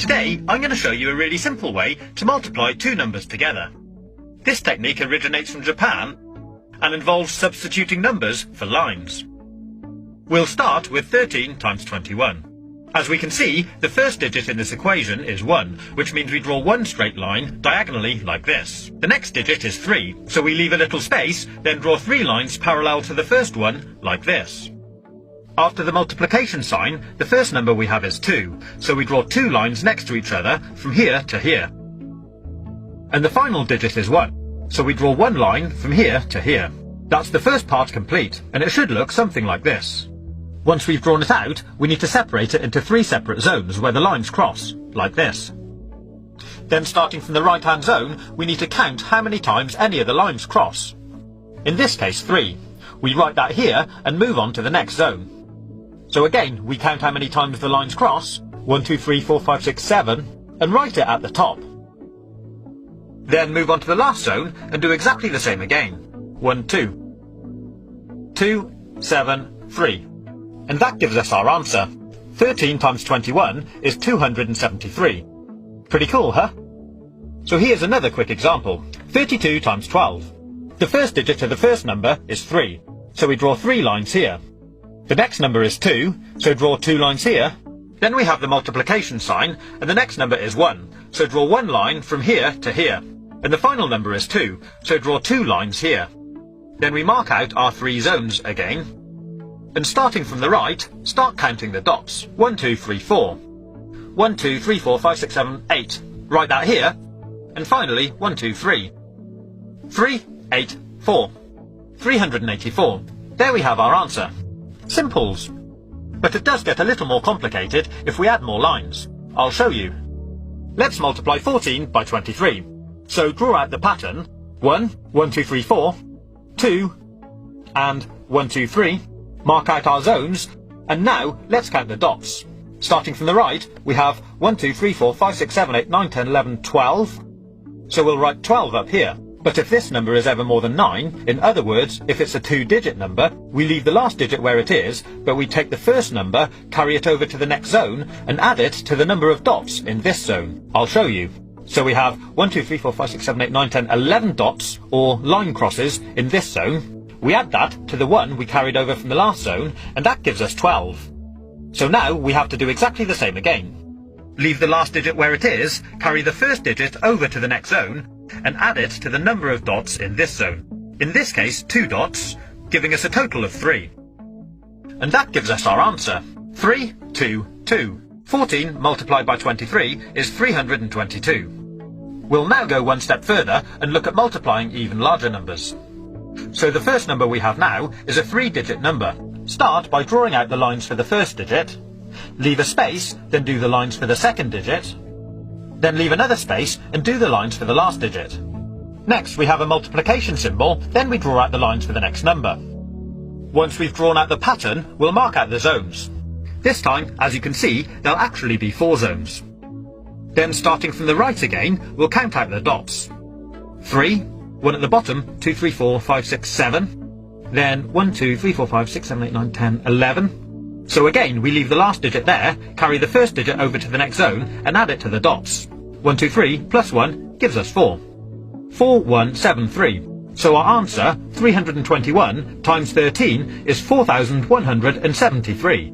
Today, I'm going to show you a really simple way to multiply two numbers together. This technique originates from Japan and involves substituting numbers for lines. We'll start with 13 times 21. As we can see, the first digit in this equation is 1, which means we draw one straight line diagonally like this. The next digit is 3, so we leave a little space, then draw 3 lines parallel to the first one like this. After the multiplication sign, the first number we have is 2, so we draw 2 lines next to each other from here to here. And the final digit is 1, so we draw 1 line from here to here. That's the first part complete, and it should look something like this. Once we've drawn it out, we need to separate it into 3 separate zones where the lines cross, like this. Then starting from the right-hand zone, we need to count how many times any of the lines cross. In this case, 3. We write that here and move on to the next zone. So again, we count how many times the lines cross, 1, 2, 3, 4, 5, 6, 7, and write it at the top. Then move on to the last zone and do exactly the same again. 1, 2. 2, 7, 3. And that gives us our answer. 13 times 21 is 273. Pretty cool, huh? So here's another quick example. 32 times 12. The first digit of the first number is 3, so we draw 3 lines here. The next number is 2, so draw 2 lines here. Then we have the multiplication sign, and the next number is 1, so draw 1 line from here to here. And the final number is 2, so draw 2 lines here. Then we mark out our 3 zones again. And starting from the right, start counting the dots. 1, 2, 3, 4. 1, 2, 3, 4, 5, 6, 7, 8. Write that here. And finally, 1, 2, 3. 3, 8, 4. 384. There we have our answer. Simples. But it does get a little more complicated if we add more lines. I'll show you. Let's multiply 14 by 23. So draw out the pattern. 1, 1, 2, 3, 4. 2, and 1, 2, 3. Mark out our zones, and now let's count the dots. Starting from the right, we have 1, 2, 3, 4, 5, 6, 7, 8, 9, 10, 11, 12. So we'll write 12 up here. But if this number is ever more than 9, in other words, if it's a 2-digit number, we leave the last digit where it is, but we take the first number, carry it over to the next zone, and add it to the number of dots in this zone. I'll show you. So we have 1, 2, 3, 4, 5, 6, 7, 8, 9, 10, 11 dots, or line crosses, in this zone. We add that to the 1 we carried over from the last zone, and that gives us 12. So now we have to do exactly the same again. Leave the last digit where it is, carry the first digit over to the next zone, and add it to the number of dots in this zone. In this case, 2 dots, giving us a total of 3. And that gives us our answer. 3, 2, 2. 14 multiplied by 23 is 322. We'll now go one step further and look at multiplying even larger numbers. So the first number we have now is a 3-digit number. Start by drawing out the lines for the first digit, leave a space, then do the lines for the second digit, then leave another space and do the lines for the last digit. Next we have a multiplication symbol, then we draw out the lines for the next number. Once we've drawn out the pattern, we'll mark out the zones. This time, as you can see, there'll actually be 4 zones. Then starting from the right again, we'll count out the dots. 3, 1 at the bottom, 2, 3, 4, 5, 6, 7. Then 1, 2, 3, 4, 5, 6, 7, 8, 9, 10, 11. So again, we leave the last digit there, carry the first digit over to the next zone, and add it to the dots. 1, 2, 3 plus 1 gives us 4. 4, 1, 7, 3. So our answer, 321 times 13, is 4,173.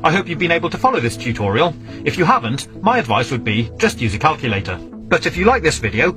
I hope you've been able to follow this tutorial. If you haven't, my advice would be just use a calculator. But if you like this video,